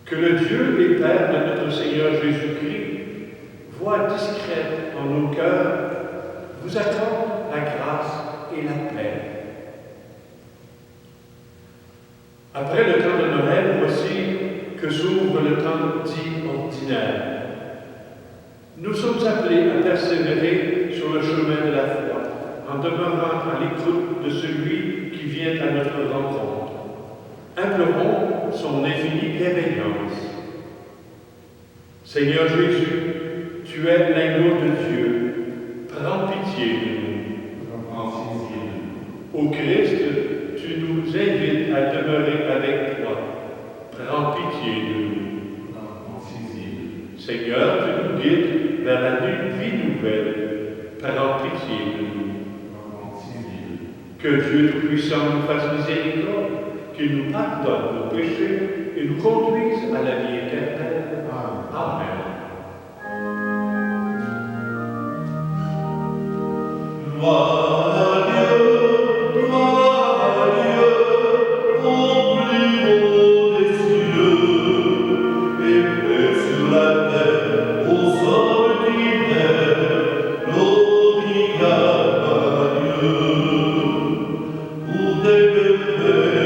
Que le Dieu et Père de notre Seigneur Jésus-Christ, voix discrète en nos cœurs, vous accorde la grâce et la paix. Après le temps de Noël, voici que s'ouvre le temps dit ordinaire. Nous sommes appelés à persévérer sur le chemin de la foi, en demeurant à l'écoute de celui qui vient à notre rencontre. Implorons son infinie bienveillance. Seigneur Jésus, tu es l'agneau de Dieu. Prends pitié de nous. Ô Christ, tu nous invites à demeurer avec toi. Prends pitié de nous. Seigneur, tu nous guides vers la vie nouvelle. Prends pitié de nous. Que Dieu Tout-Puissant nous fasse miséricorde, qu'il nous pardonne nos péchés et nous conduise à la vie éternelle. Amen. Gloire à Dieu, gloire à Dieu, au plus haut des cieux, et paix sur la terre, aux ordinaires, glorieux à Dieu, pour des merveilles.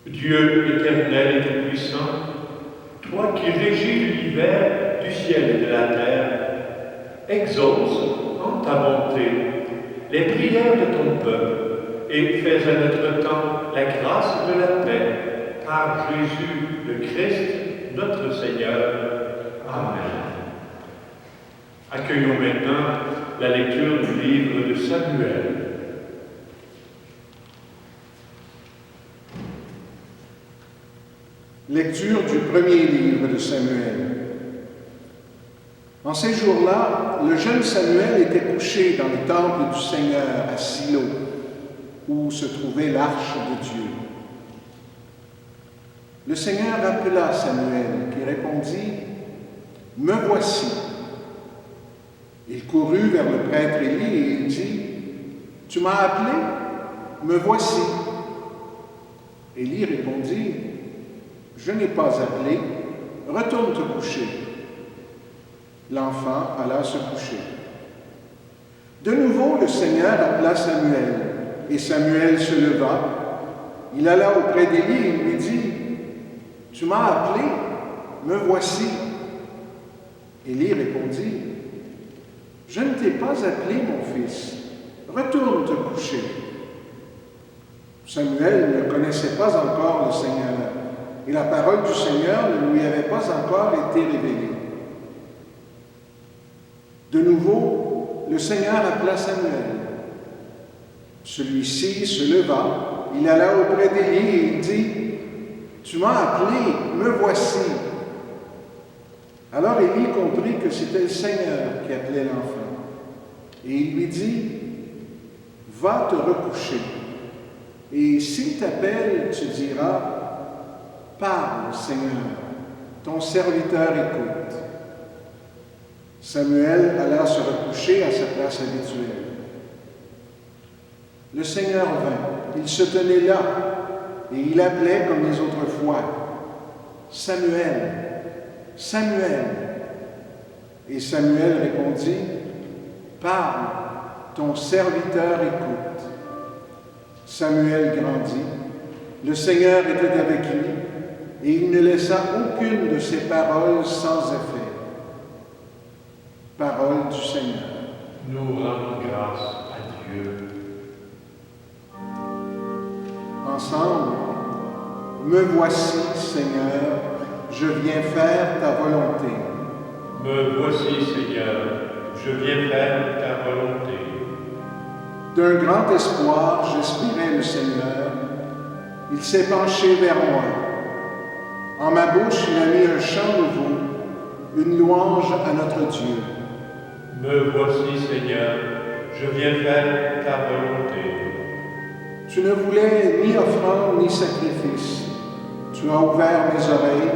Dieu éternel et tout-puissant, toi qui régis l'univers du ciel et de la terre, exauce en ta bonté les prières de ton peuple et fais à notre temps la grâce de la paix par Jésus le Christ, notre Seigneur. Amen. Accueillons maintenant la lecture du livre de Samuel. Lecture du premier livre de Samuel. En ces jours-là, le jeune Samuel était couché dans le temple du Seigneur à Silo, où se trouvait l'arche de Dieu. Le Seigneur appela Samuel, qui répondit « Me voici ». Il courut vers le prêtre Élie et il dit « Tu m'as appelé? Me voici ». Élie répondit « je n'ai pas appelé, retourne te coucher. L'enfant alla se coucher. De nouveau, le Seigneur appela Samuel, et Samuel se leva. Il alla auprès d'Élie et lui dit, « Tu m'as appelé, me voici. » Élie répondit, « Je ne t'ai pas appelé, mon fils, retourne te coucher. » Samuel ne connaissait pas encore le Seigneur, et la parole du Seigneur ne lui avait pas encore été révélée. De nouveau, le Seigneur appela Samuel. Celui-ci se leva, il alla auprès d'Élie et il dit, « Tu m'as appelé, me voici. » Alors Élie comprit que c'était le Seigneur qui appelait l'enfant. Et il lui dit, « Va te recoucher. Et s'il t'appelle, tu diras, « Parle, Seigneur, ton serviteur écoute. » Samuel alla se recoucher à sa place habituelle. Le Seigneur vint, il se tenait là, et il appelait comme les autres fois, « Samuel, Samuel. » Et Samuel répondit, « Parle, ton serviteur écoute. » Samuel grandit, le Seigneur était avec lui, et il ne laissa aucune de ses paroles sans effet. Parole du Seigneur. Nous rendons grâce à Dieu. Ensemble, me voici, Seigneur, je viens faire ta volonté. Me voici, Seigneur, je viens faire ta volonté. D'un grand espoir, j'aspirais le Seigneur. Il s'est penché vers moi. En ma bouche, il a mis un chant nouveau, une louange à notre Dieu. Me voici, Seigneur, je viens faire ta volonté. Tu ne voulais ni offrande ni sacrifice. Tu as ouvert mes oreilles.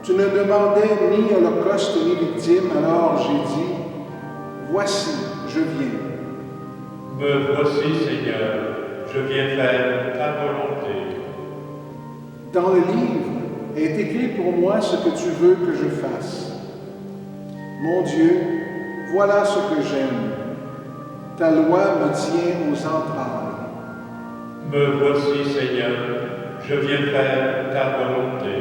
Tu ne demandais ni holocauste ni victime, alors j'ai dit, « Voici, je viens. » Me voici, Seigneur, je viens faire ta volonté. Dans le livre est écrit pour moi ce que tu veux que je fasse. Mon Dieu, voilà ce que j'aime. Ta loi me tient aux entrailles. Me voici, Seigneur, je viens faire ta volonté.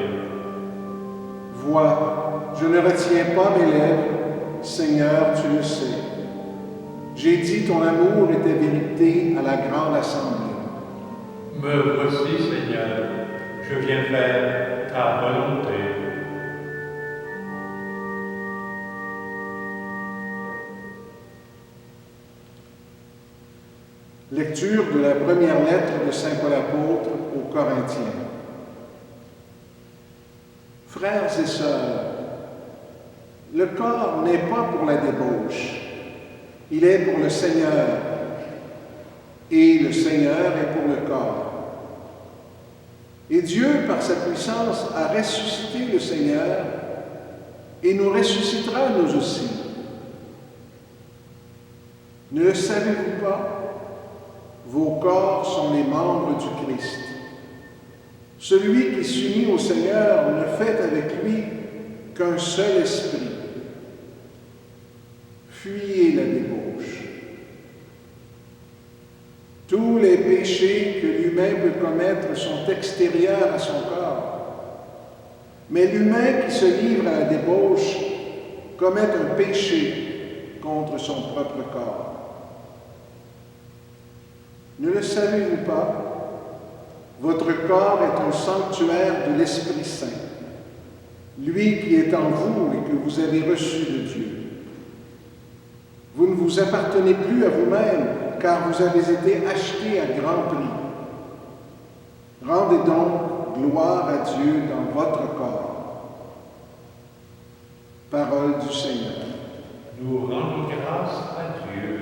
Vois, je ne retiens pas mes lèvres, Seigneur, tu le sais. J'ai dit ton amour était vérité à la grande assemblée. Me voici, Seigneur, je viens faire ta volonté. Lecture de la première lettre de Saint Paul apôtre aux Corinthiens. Frères et sœurs, le corps n'est pas pour la débauche, il est pour le Seigneur, et le Seigneur est pour le corps. Et Dieu, par sa puissance, a ressuscité le Seigneur et nous ressuscitera nous aussi. Ne le savez-vous pas? Vos corps sont les membres du Christ. Celui qui s'unit au Seigneur ne fait avec lui qu'un seul esprit. Fuyez la débauche. Tous les péchés que l'humain peut commettre sont extérieurs à son corps. Mais l'humain qui se livre à la débauche commet un péché contre son propre corps. Ne le savez-vous pas? Votre corps est un sanctuaire de l'Esprit Saint, lui qui est en vous et que vous avez reçu de Dieu. Vous ne vous appartenez plus à vous-même, car vous avez été achetés à grand prix. Rendez donc gloire à Dieu dans votre corps. Parole du Seigneur. Nous rendons grâce à Dieu.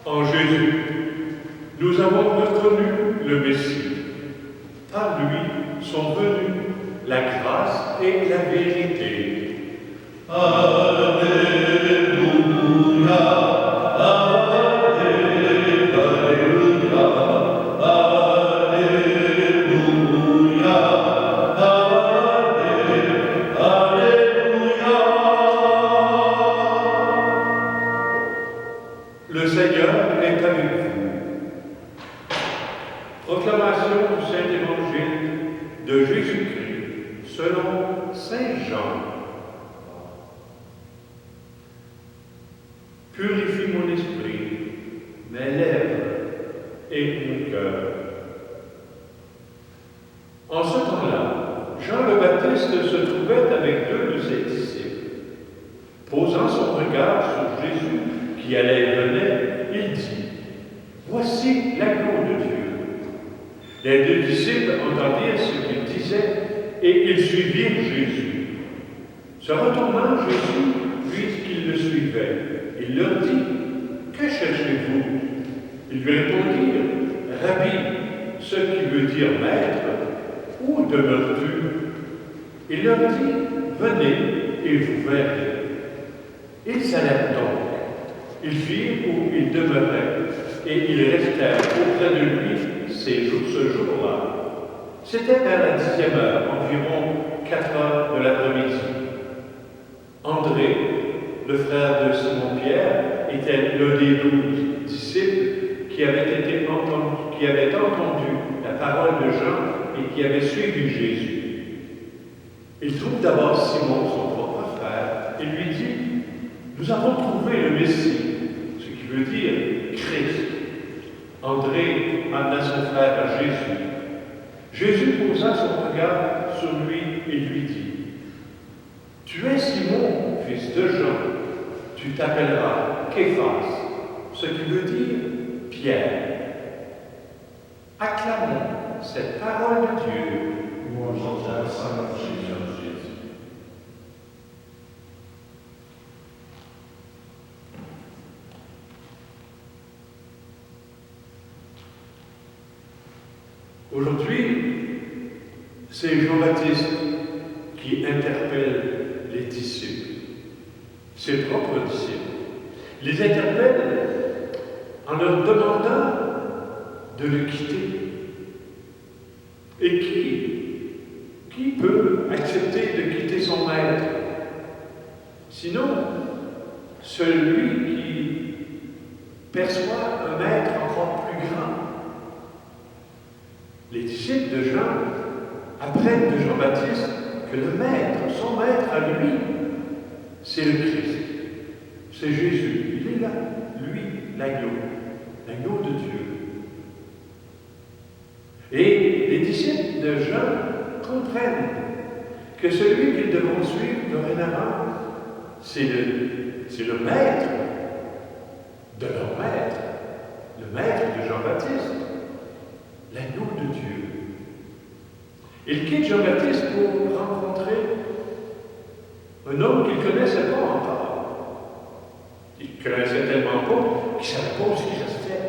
En Jésus, Seigneur est avec vous. Proclamation du Saint-Évangile de Jésus-Christ selon Saint Jean. Purifie mon esprit, mes lèvres et mon cœur. En ce temps-là, Jean le Baptiste se trouvait avec deux de ses disciples. Posant son regard sur Jésus qui allait et venait, il dit, « Voici l'agneau de Dieu. » Les deux disciples entendirent ce qu'il disait et ils suivirent Jésus. Se retournant, Jésus vit qu'ils le suivaient. Il leur dit, « Que cherchez-vous » Ils lui répondirent, « Rabbi, ce qui veut dire maître, où demeures-tu » Il leur dit, « Venez et vous verrez. » Ils allèrent donc. Ils virent où il demeurait et ils restèrent auprès de lui ce jour-là. C'était vers la 10e heure, environ 4 heures de l'après-midi. André, le frère de Simon-Pierre, était l'un des 12 disciples qui avaient entendu la parole de Jean et qui avaient suivi Jésus. Il trouve d'abord Simon, son propre frère, et lui dit, « Nous avons trouvé le Messie », ce qui veut dire Christ. André amena son frère à Jésus. Jésus posa son regard sur lui et lui dit, « Tu es Simon, fils de Jean, tu t'appelleras Képhas, ce qui veut dire Pierre. » Acclamons cette parole de Dieu. Louange à la Sainte Jésus. Aujourd'hui, c'est Jean-Baptiste qui interpelle les disciples, ses propres disciples. Il les interpelle en leur demandant de le quitter. Et qui peut accepter de quitter son maître? Sinon, celui qui perçoit un maître encore plus grand. Les disciples de Jean apprennent de Jean-Baptiste que le maître, son maître à lui, c'est le Christ. C'est Jésus. Il est là, lui, l'agneau de Dieu. Et les disciples de Jean comprennent que celui qu'ils devront suivre dorénavant, c'est le maître de leur maître, le maître de Jean-Baptiste, l'agneau de Dieu. Il quitte Jean-Baptiste pour rencontrer un homme qu'il ne connaissait pas encore. Il ne connaissait tellement pas qu'il ne savait pas où il restait.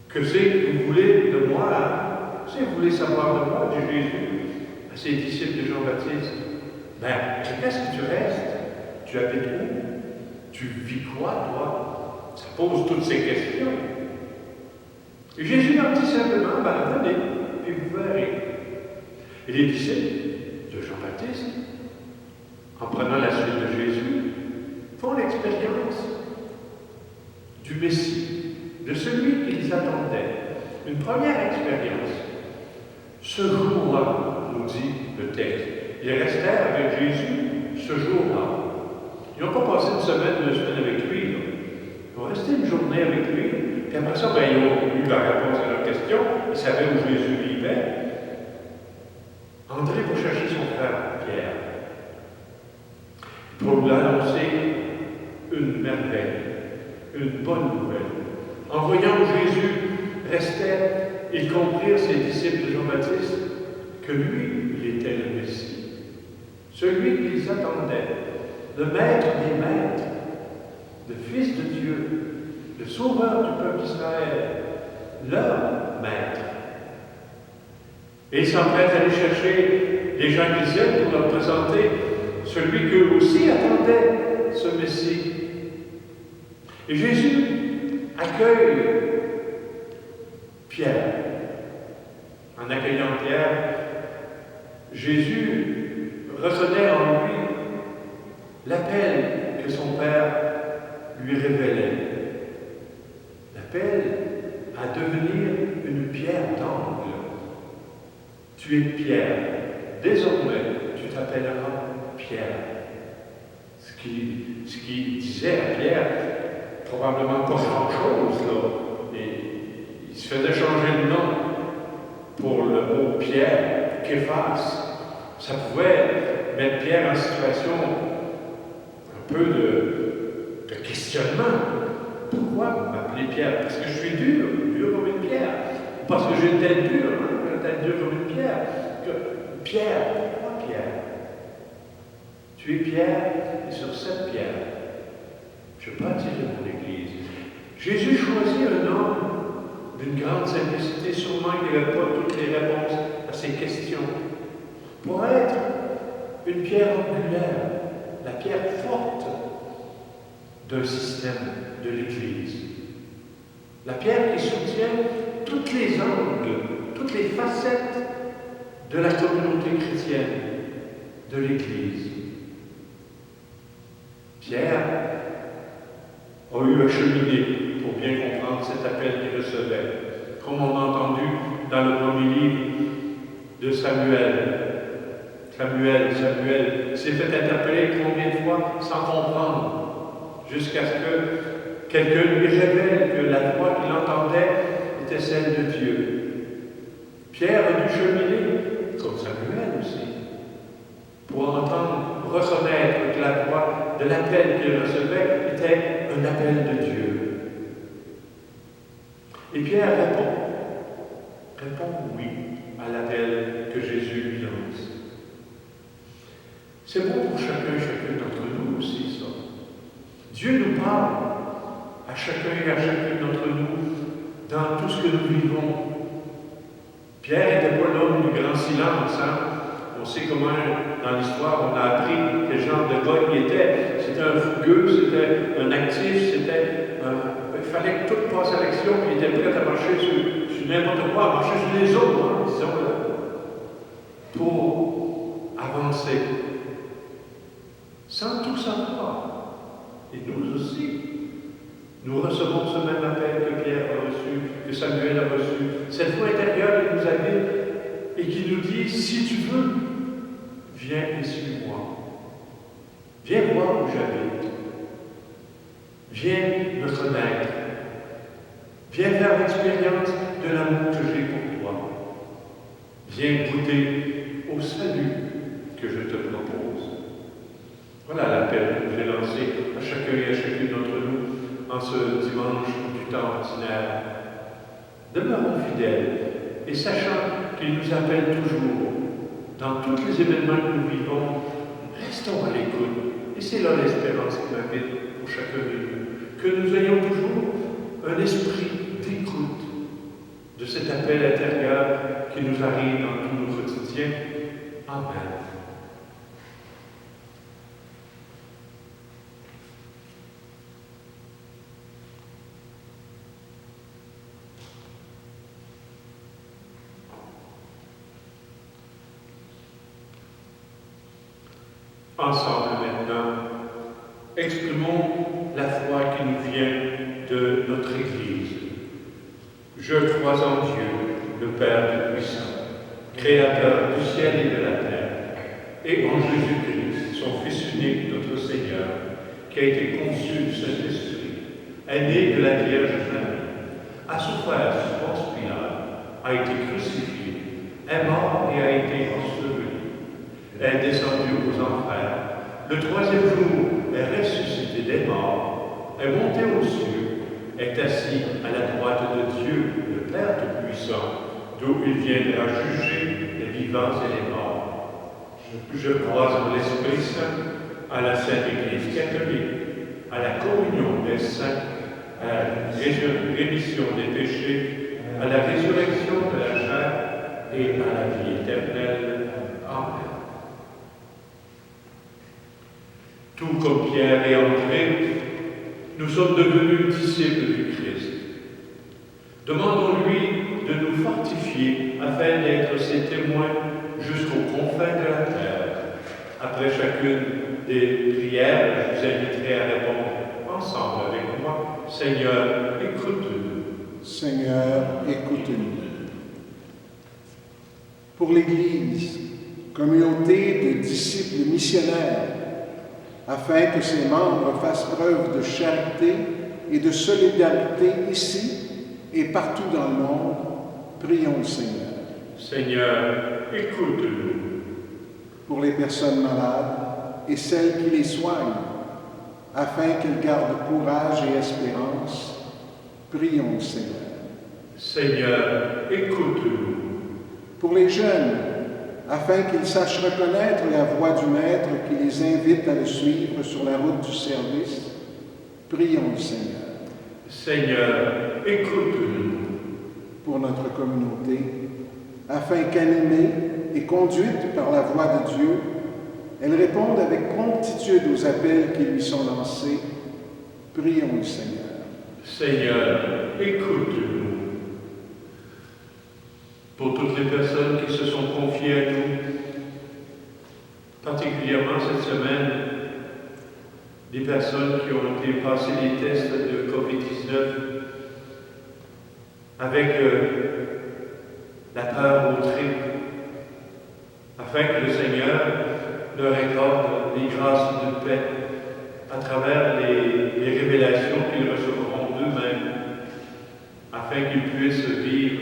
Que c'est que vous voulez de moi? Si vous voulez savoir de moi, dit Jésus à ses disciples de Jean-Baptiste. Ben, qu'est-ce que tu restes? Tu habites où? Tu vis quoi, toi? Ça pose toutes ces questions. Et Jésus leur dit simplement, ben, venez, et vous verrez. Et les disciples de Jean-Baptiste, en prenant la suite de Jésus, font l'expérience du Messie, de celui qu'ils attendaient. Une première expérience. Ce jour-là, nous dit le texte, ils restèrent avec Jésus ce jour-là. Ils n'ont pas passé une semaine, 2 semaines avec lui. Là. Ils ont resté une journée avec lui. Puis après ça, ben, ils ont eu la réponse à leur question. Ils savaient où Jésus vivait. André va chercher son frère Pierre pour lui annoncer une merveille, une bonne nouvelle. En voyant où Jésus restait, ils comprirent, ses disciples de Jean-Baptiste, que lui, il était le Messie. Celui qu'ils attendaient, le maître des maîtres, le Fils de Dieu, le sauveur du peuple d'Israël, leur maître. Et ils s'empressent d'aller chercher les gens qu'ils aiment pour leur présenter celui qu'eux aussi attendaient, ce Messie. Et Jésus accueille Pierre. En accueillant Pierre, Jésus reconnaît en lui l'appel que son Père lui révélait. pierre d'angle. Tu es Pierre. Désormais, tu t'appelleras Pierre. Ce qu'il disait à Pierre, probablement pas grand-chose, là. Et il se faisait changer de nom pour le mot Pierre, Képhas. Ça pouvait mettre Pierre en situation un peu de questionnement. Pourquoi vous m'appelez Pierre? Parce que je suis dur comme une pierre. Parce que j'ai une tête dure, une tête dure comme une pierre. Pierre, pourquoi Pierre? Tu es Pierre, et sur cette pierre, je bâtirai mon Église. Jésus choisit un homme d'une grande simplicité, sûrement qu'il n'avait pas toutes les réponses à ces questions, pour être une pierre angulaire, la pierre forte d'un système de l'Église. La pierre qui soutient toutes les angles, toutes les facettes de la communauté chrétienne, de l'Église. Pierre a eu à cheminer pour bien comprendre cet appel qu'il recevait, comme on a entendu dans le premier livre de Samuel. Samuel s'est fait interpeller combien de fois sans comprendre, jusqu'à ce que quelqu'un lui révèle que la voix qu'il entendait était celle de Dieu. Pierre a dû cheminer, comme Samuel aussi, pour entendre, reconnaître que la voix de l'appel qu'il recevait était un appel de Dieu. Et Pierre répond oui à l'appel que Jésus lui lance. C'est bon pour chacun d'entre nous aussi, ça. Dieu nous parle à chacun et à chacune d'entre nous dans tout ce que nous vivons. Pierre n'était pas l'homme du grand silence. On sait comment, dans l'histoire, on a appris quel genre de gars il était. C'était un fougueux, c'était un actif, il fallait que tout passe à l'action, puis il était prêt à marcher sur n'importe quoi, à marcher sur les autres, disons-le, pour avancer. Sans tout savoir. Et nous aussi, nous recevons ce même appel que Pierre a reçu, que Samuel a reçu, cette voix intérieure qui nous habite et qui nous dit, si tu veux, viens et suis-moi. Viens voir où j'habite. Viens me connaître. Viens faire l'expérience de l'amour que j'ai pour toi. Viens goûter au salut que je te propose. Voilà l'appel que j'ai lancé à chacun et à chacune d'entre nous en ce dimanche du temps ordinaire. Demeurons fidèles et sachant qu'il nous appelle toujours dans tous les événements que nous vivons, restons à l'écoute. Et c'est là l'espérance qui m'habite pour chacun de nous. Que nous ayons toujours un esprit d'écoute de cet appel intérieur qui nous arrive dans tout nos quotidiens. Amen. Ensemble maintenant, exprimons la foi qui nous vient de notre Église. Je crois en Dieu, le Père Tout-Puissant, Créateur du ciel et de la terre, et en Jésus-Christ, son Fils unique, notre Seigneur, qui a été conçu du Saint-Esprit, est né de la Vierge Marie, a souffert sous Ponce Pilate, a été crucifié, est mort et a été enseveli, est descendu aux enfers, le troisième jour est ressuscité des morts, est monté aux cieux, est assis à la droite de Dieu, le Père Tout-Puissant, d'où il viendra juger les vivants et les morts. Je crois en l'Esprit Saint, à la Sainte Église catholique, à la communion des saints, à la rémission des péchés, à la résurrection de la chair et à la vie éternelle. Amen. Tout comme Pierre et André, nous sommes devenus disciples du Christ. Demandons-lui de nous fortifier afin d'être ses témoins jusqu'aux confins de la terre. Après chacune des prières, je vous inviterai à répondre ensemble avec moi. Seigneur, écoute-nous. Seigneur, écoute-nous. pour l'Église, communauté de disciples missionnaires, afin que ses membres fassent preuve de charité et de solidarité ici et partout dans le monde. Prions le Seigneur. Seigneur, écoute-nous. Pour les personnes malades et celles qui les soignent, afin qu'elles gardent courage et espérance. Prions le Seigneur. Seigneur, écoute-nous. Pour les jeunes, afin qu'ils sachent reconnaître la voix du Maître qui les invite à le suivre sur la route du service. Prions le Seigneur. Seigneur, écoute-nous. Pour notre communauté, afin qu'animée et conduite par la voix de Dieu, elle réponde avec promptitude aux appels qui lui sont lancés. Prions le Seigneur. Seigneur, écoute-nous. Pour toutes les personnes qui se sont confiées à nous, particulièrement cette semaine, des personnes qui ont été passées les tests de COVID-19 avec la peur au trip, afin que le Seigneur leur accorde les grâces de paix à travers les révélations qu'ils recevront d'eux-mêmes, afin qu'ils puissent vivre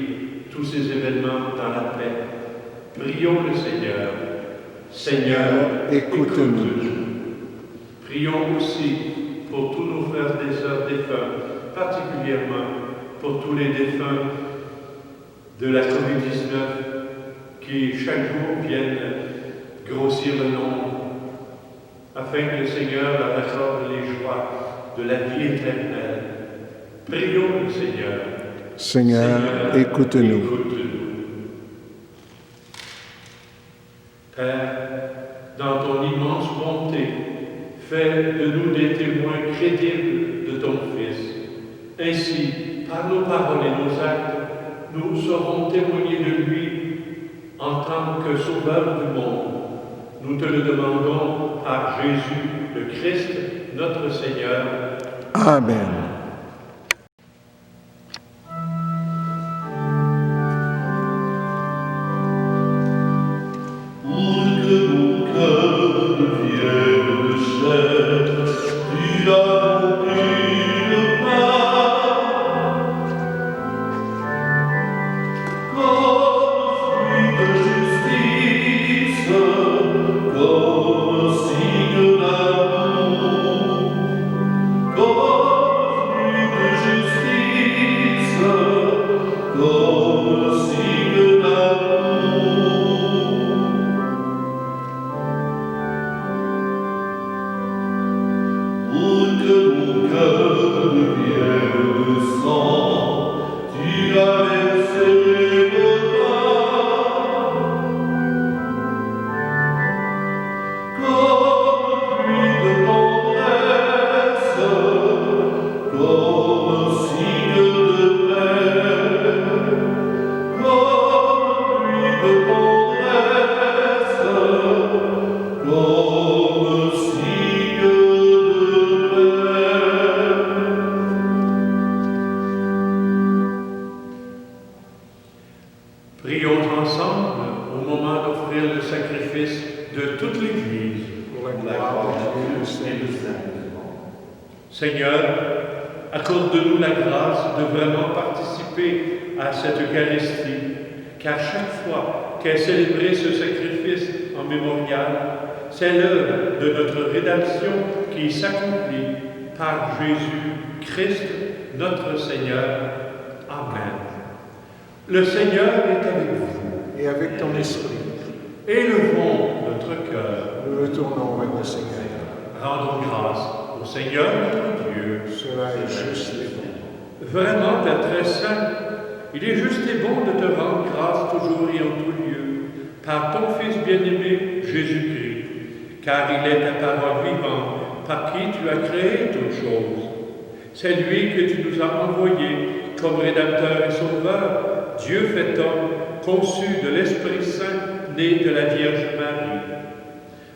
tous ces événements dans la paix. Prions le Seigneur. Seigneur, écoute-nous. Prions aussi pour tous nos frères et sœurs défunts, particulièrement pour tous les défunts de la COVID-19 qui chaque jour viennent grossir le nombre, afin que le Seigneur leur accorde les joies de la vie éternelle. Prions le Seigneur. Seigneur, écoute-nous. Père, dans ton immense bonté, fais de nous des témoins crédibles de ton Fils. Ainsi, par nos paroles et nos actes, nous saurons témoigner de lui en tant que Sauveur du monde. Nous te le demandons par Jésus, le Christ, notre Seigneur. Amen. Prions ensemble au moment d'offrir le sacrifice de toute l'Église. Pour la gloire de Dieu et du Saint. Seigneur, accorde-nous la grâce de vraiment participer à cette Eucharistie, car chaque fois qu'est célébré ce sacrifice en mémorial, c'est l'œuvre de notre rédemption qui s'accomplit par Jésus Christ, notre Seigneur. Amen. Le Seigneur est avec vous. Et avec ton esprit, Élevons notre cœur. nous retournons vers le Seigneur. Rendons grâce au Seigneur notre Dieu. Cela est juste et bon. Vraiment, Père très saint, il est juste et bon de te rendre grâce toujours et en tout lieu, par ton Fils bien-aimé, Jésus-Christ, car il est ta parole vivante, par qui tu as créé toutes choses. C'est lui que tu nous as envoyé comme Rédempteur et Sauveur, Dieu fait homme, conçu de l'Esprit Saint, né de la Vierge Marie,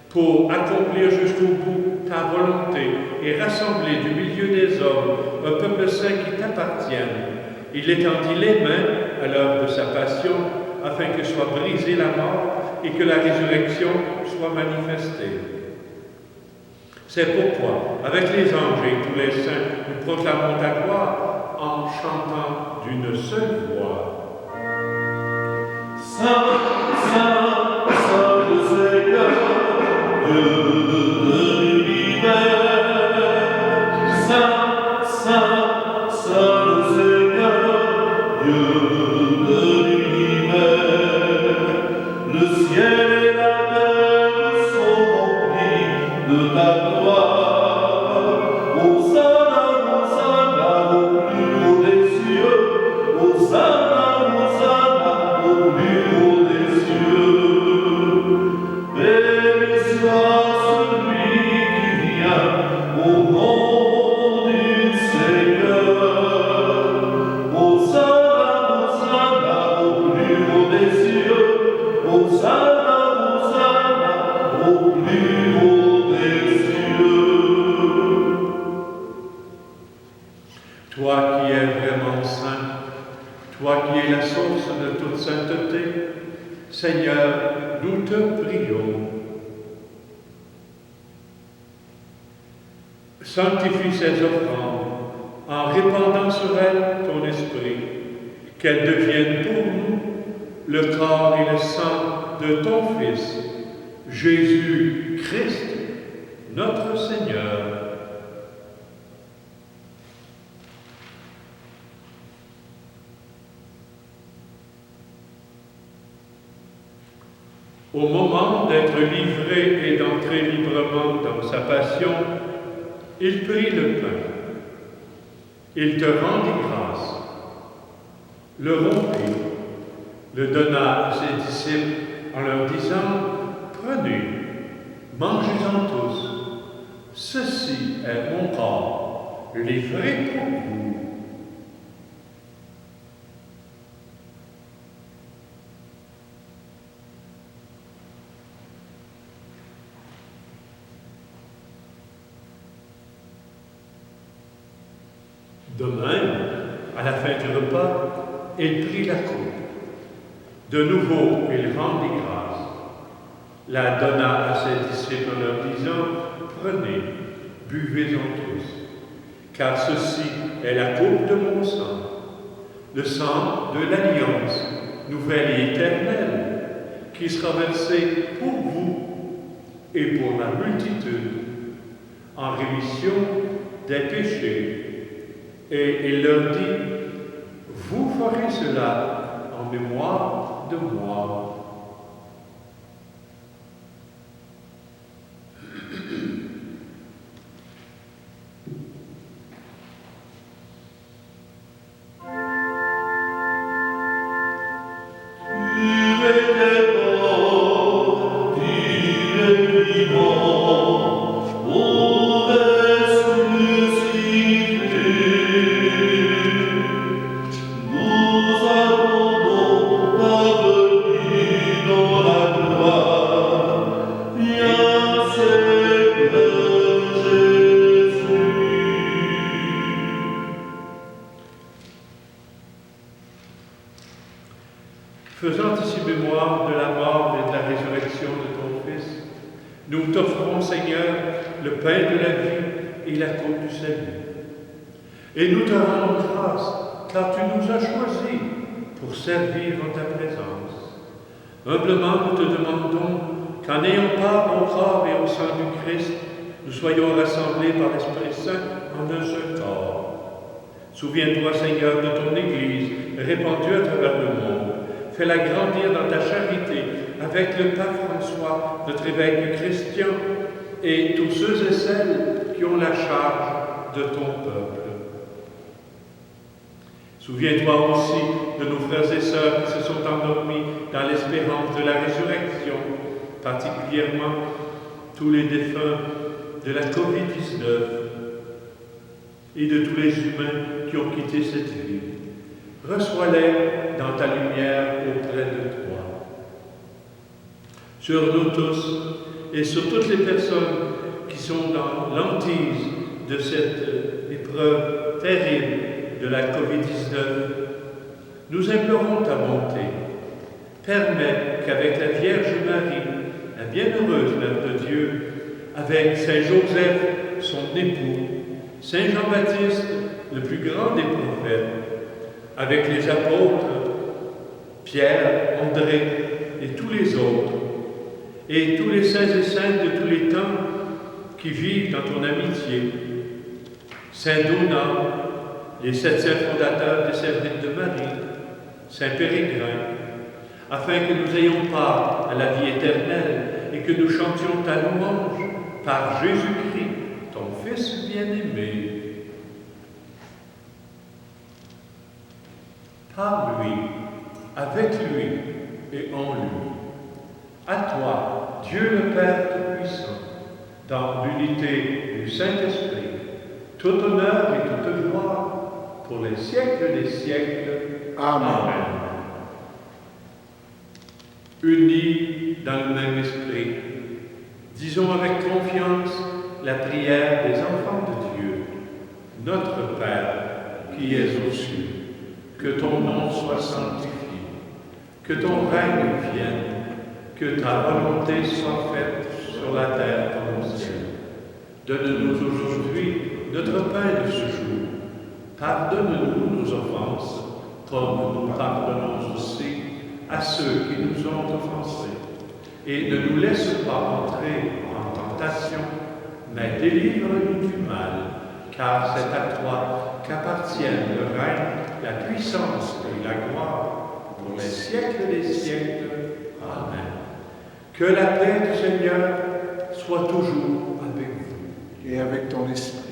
pour accomplir jusqu'au bout ta volonté et rassembler du milieu des hommes un peuple saint qui t'appartienne. Il étendit les mains à l'heure de sa passion afin que soit brisée la mort et que la résurrection soit manifestée. C'est pourquoi, avec les anges et tous les saints, nous proclamons ta gloire en chantant d'une seule voix. Saint, Saint, Saint le Seigneur, Dieu de l'univers. Saint, Saint, Saint le Seigneur, Dieu de l'univers. Le ciel et la terre sont remplis de ta gloire. Hosanna, Hosanna au plus haut des cieux. Hosanna, Hosanna au plus haut des cieux. Béni soit celui qui vient au nom du Seigneur. Hosanna, Hosanna au plus haut des cieux. Hosanna, Hosanna au plus haut des cieux. Toi qui es vraiment saint, toi qui es la source de toute sainteté, Seigneur, nous te prions. Sanctifie ces offrandes en répandant sur elles ton esprit, qu'elles deviennent pour nous le corps et le sang de ton Fils, Jésus-Christ, notre Seigneur. Au moment d'être livré et d'entrer librement dans sa passion, il prit le pain. Il te rendit grâce, le rompit, le donna à ses disciples en leur disant « Prenez, mangez-en tous, ceci est mon corps, livré pour vous. » De même, à la fin du repas, il prit la coupe. De nouveau, il rendit grâce, la donna à ses disciples en leur disant « Prenez, buvez-en tous, car ceci est la coupe de mon sang, le sang de l'alliance nouvelle et éternelle, qui sera versé pour vous et pour la multitude, en rémission des péchés. » Et il leur dit, vous ferez cela en mémoire de moi. Faisant ici mémoire de la mort et de la résurrection de ton Fils, nous t'offrons, Seigneur, le pain de la vie et la coupe du salut. Et nous te rendons grâce, car tu nous as choisis pour servir en ta présence. Humblement, nous te demandons qu'en ayant part au corps et au sang du Christ, nous soyons rassemblés par l'Esprit Saint en un seul corps. Souviens-toi, Seigneur, de ton Église répandue à travers le monde. Fais-la grandir dans ta charité avec le pape François, notre évêque chrétien, et tous ceux et celles qui ont la charge de ton peuple. Souviens-toi aussi de nos frères et sœurs qui se sont endormis dans l'espérance de la résurrection, particulièrement tous les défunts de la COVID-19 et de tous les humains qui ont quitté cette vie. Reçois-les dans ta lumière auprès de toi. Sur nous tous et sur toutes les personnes qui sont dans l'hantise de cette épreuve terrible de la COVID-19, nous implorons ta bonté. permet qu'avec la Vierge Marie, la bienheureuse Mère de Dieu, avec Saint Joseph, son époux, Saint Jean-Baptiste, le plus grand des prophètes, avec les apôtres, Pierre, André et tous les autres, et tous les saints et saintes de tous les temps qui vivent dans ton amitié, Saint Donat, les 700 fondateurs des Servites de Marie, Saint Pérégrin, afin que nous ayons part à la vie éternelle et que nous chantions ta louange par Jésus-Christ, ton Fils bien-aimé. Par lui, avec lui et en lui. À toi, Dieu le Père Tout-Puissant, dans l'unité du Saint-Esprit, tout honneur et toute gloire pour les siècles des siècles. Amen. Unis dans le même esprit, disons avec confiance la prière des enfants de Dieu. Notre Père, qui es aux cieux, que ton nom soit sanctifié, que ton règne vienne, que ta volonté soit faite sur la terre comme au ciel. Donne-nous aujourd'hui notre pain de ce jour. Pardonne-nous nos offenses, comme nous pardonnons aussi à ceux qui nous ont offensés. Et ne nous laisse pas entrer en tentation, mais délivre-nous du mal, car c'est à toi qu'appartiennent le règne, la puissance et la gloire pour les siècles des siècles. Amen. Que la paix du Seigneur soit toujours avec vous. Et avec ton esprit.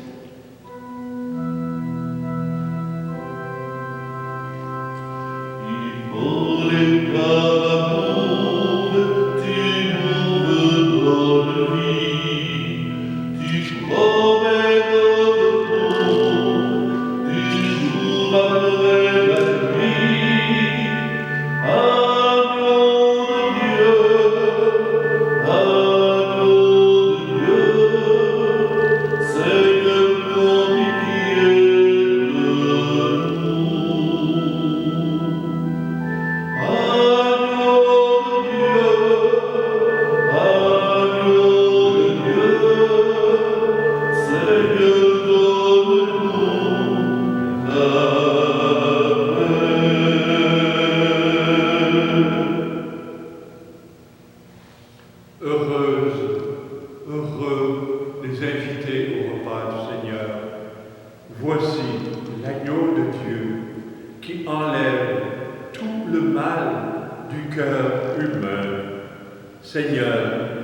Seigneur,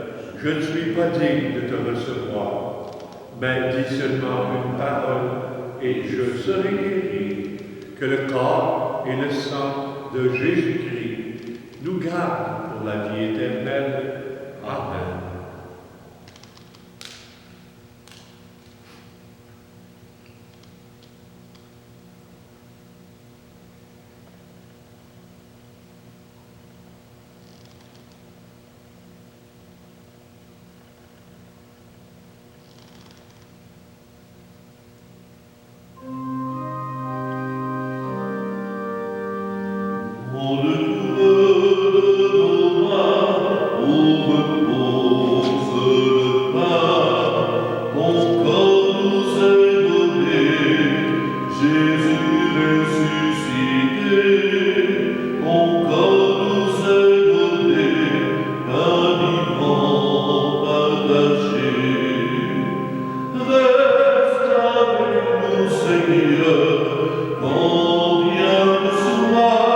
combien de soir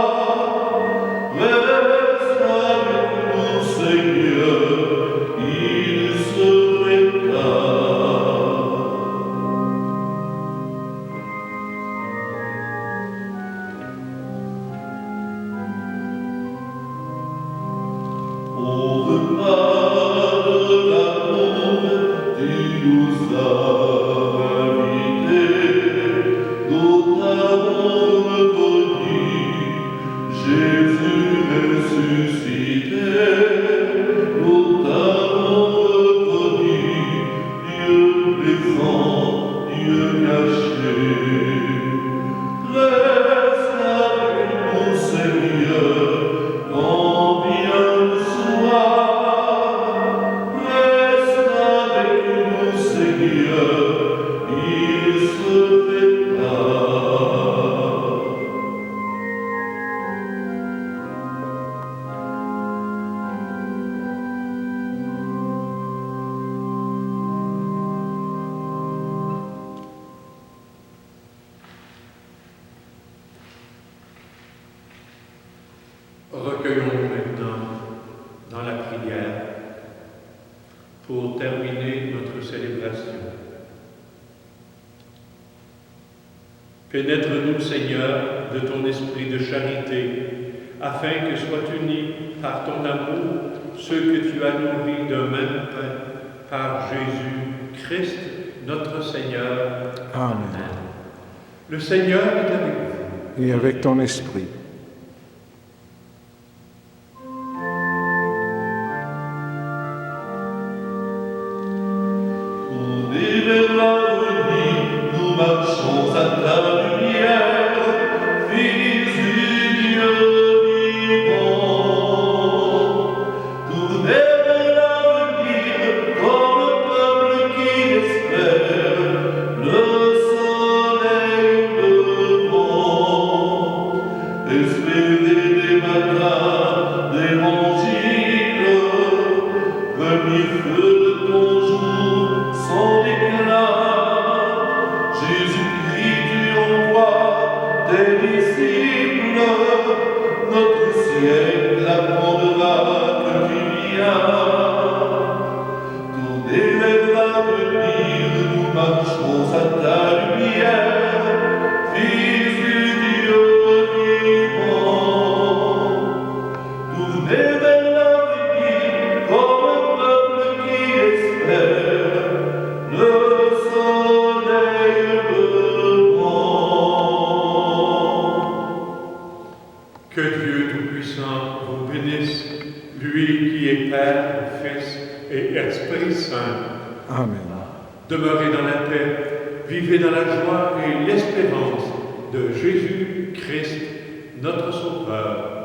Recueillons-nous maintenant dans la prière pour terminer notre célébration. Pénètre-nous, Seigneur, de ton esprit de charité, afin que soient unis par ton amour ceux que tu as nourris d'un même pain, par Jésus Christ, notre Seigneur. Amen. Le Seigneur est avec vous. Et avec ton esprit. Au début de l'avenir, nous marchons à ta lumière, Fils du Dieu vivant. Tournez vers l'avenir comme le peuple qui espère le soleil levant. Espérez des matins d'évangile, premier feu de ton jour sans éclat. Jésus-Christ, tu envoies tes disciples, notre siècle apprendra que tu viens. Tournez vers l'avenir, nous marchons à ta lumière, Fils du Dieu vivant. Tournez vers l'avenir comme un peuple qui espère le soleil levant. Que Dieu Tout-Puissant vous bénisse, lui qui est Père, Fils et Esprit Saint. Amen. Demeurez dans la paix, vivez dans la joie et l'espérance de Jésus-Christ, notre Sauveur.